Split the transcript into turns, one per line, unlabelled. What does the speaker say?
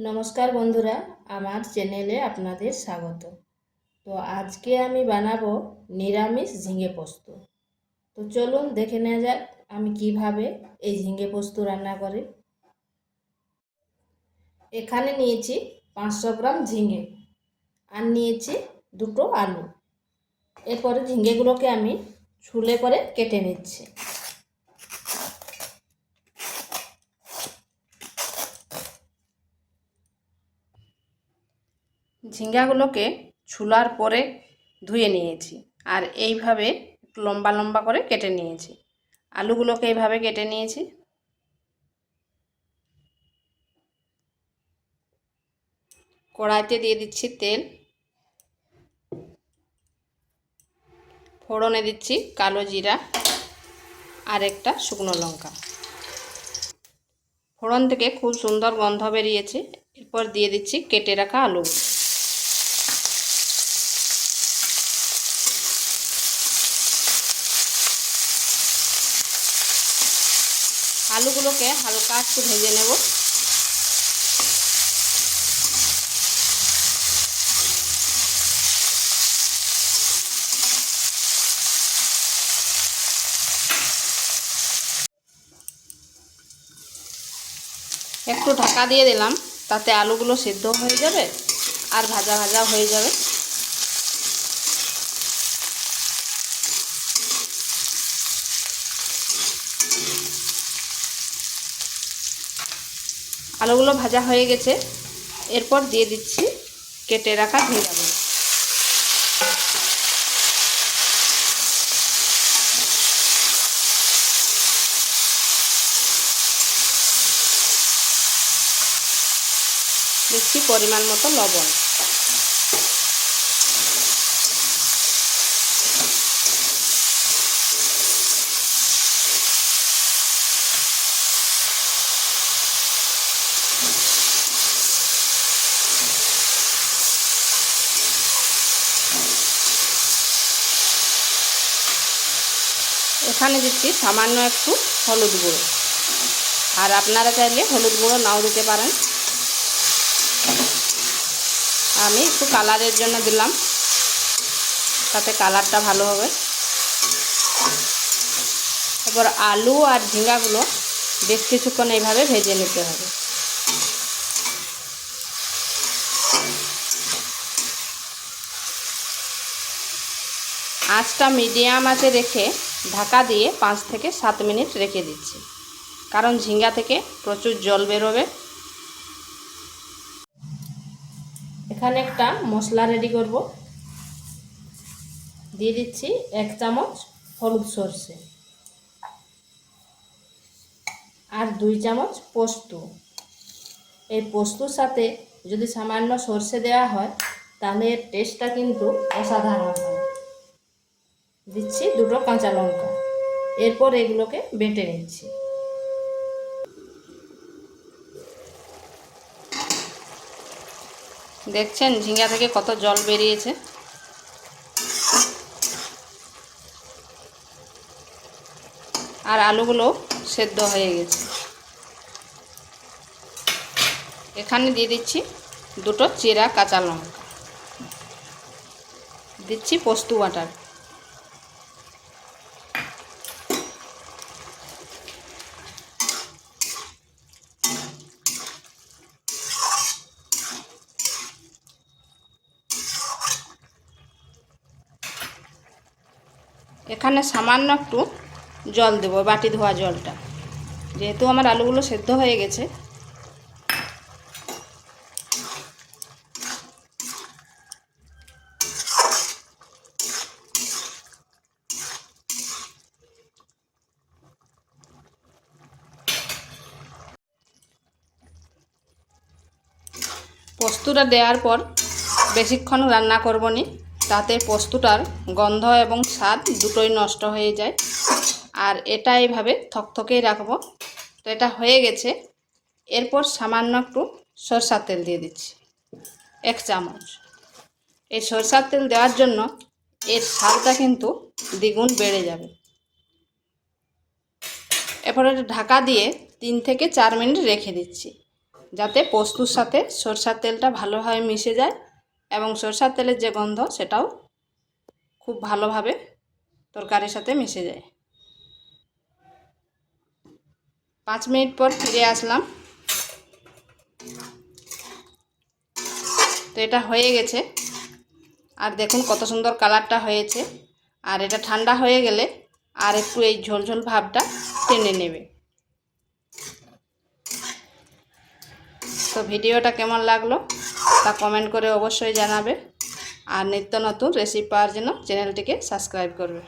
নমস্কার বন্ধুরা, আমার চ্যানেলে আপনাদের স্বাগত। তো আজকে আমি বানাবো নিরামিষ ঝিঙে পোস্ত। তো চলুন দেখে নেওয়া যাক আমি কিভাবে এই ঝিঙে পোস্ত রান্না করি। এখানে নিয়েছি 500 গ্রাম ঝিঙে আর নিয়েছি দুটো আলু। এরপরে ঝিঙেগুলোকে আমি ছুলে করে কেটে নিচ্ছি। ঝিঙ্গাগুলোকে ছুলার পরে ধুয়ে নিয়েছি আর এইভাবে লম্বা লম্বা করে কেটে নিয়েছি। আলুগুলোকে এইভাবে কেটে নিয়েছি। কড়াইতে দিয়ে দিচ্ছি তেল, ফোড়নে দিচ্ছি কালো জিরা আর একটা শুকনো লঙ্কা। ফোড়ন থেকে খুব সুন্দর গন্ধ বেরিয়েছে। এরপর দিয়ে দিচ্ছি কেটে রাখা আলুগুলো। আলুগুলোকে হালকা একটু ভেজে নেব। একটু ঢাকা দিয়ে দিলাম, তাতে আলুগুলো সিদ্ধ হয়ে যাবে আর ভাজা ভাজা হয়ে যাবে। আলুগুলো ভাজা হয়ে গেছে। এরপর দিয়ে দিচ্ছি কেটে রাখা ঝিঙ্গাগুলো। দিচ্ছি পরিমাণ মতো লবণ। এখানে দিচ্ছি সামান্য একটু হলুদ গুঁড়ো, আর আপনারা চাইলে হলুদ গুঁড়ো নাও দিতে পারেন। আমি একটু কালারের জন্য দিলাম, তাতে কালারটা ভালো হবে। এরপর আলু আর ঝিঙ্গাগুলো বেশ কিছুক্ষণ এইভাবে ভেজে নিতে হবে। আঁচটা মিডিয়াম আঁচে রেখে ঢাকা দিয়ে 5 থেকে 7 মিনিট রেখে দিচ্ছি, কারণ ঝিঙ্গা থেকে প্রচুর জল বেরোবে। এখানে একটা মশলা রেডি করব। দিয়ে দিচ্ছি 1 চামচ হলুদ সর্ষে আর 2 চামচ পোস্ত। এই পোস্তর সাথে যদি সামান্য সর্ষে দেওয়া হয় তাহলে এর টেস্টটা কিন্তু অসাধারণ হয়। দিচ্ছি 2টো কাঁচা লঙ্কা। এরপর এগুলোকে বেটে নিচ্ছি। দেখছেন ঝিঙ্গা থেকে কত জল বেরিয়েছে। আর আলুগুলো সেদ্ধ হয়ে গেছে। এখানে দিয়ে দিচ্ছি 2টো চেরা কাঁচা লঙ্কা। দিচ্ছি পোস্ত বাটার। এখানে সামান্য একটু জল দেব, বাটি ধোয়া জলটা, যেহেতু আমার আলুগুলো সেদ্ধ হয়ে গেছে। পোস্তটা দেওয়ার পর বেশিক্ষণ রান্না করব নি, তাতে পোস্তটার গন্ধ এবং স্বাদ দুটোই নষ্ট হয়ে যায়। আর এটা এইভাবে থকথকেই রাখবো। তো এটা হয়ে গেছে। এরপর সামান্য একটু সরষার তেল দিয়ে দিচ্ছি, 1 চামচ। এই সরষার তেল দেওয়ার জন্য এর স্বাদটা কিন্তু দ্বিগুণ বেড়ে যাবে। এরপর এটা ঢাকা দিয়ে 3 থেকে 4 মিনিট রেখে দিচ্ছি। যাতে পোস্তর সাথে সরষের তেলটা ভালোভাবে মিশে যায় এবং সরষের তেলের যে গন্ধ সেটাও খুব ভালোভাবে তরকারির সাথে মিশে যায়। 5 মিনিট পর ফিরে আসলাম। তো এটা হয়ে গেছে, আর দেখুন কত সুন্দর কালারটা হয়েছে। আর এটা ঠান্ডা হয়ে গেলে আর একটু এই ঝোলঝোল ভাবটা টেনে নেবে। তো ভিডিওটা কেমন লাগলো তা কমেন্ট করে অবশ্যই জানাবে, আর নিত্য নতুন রেসিপি পাওয়ার জন্য চ্যানেলটিকে সাবস্ক্রাইব করবে।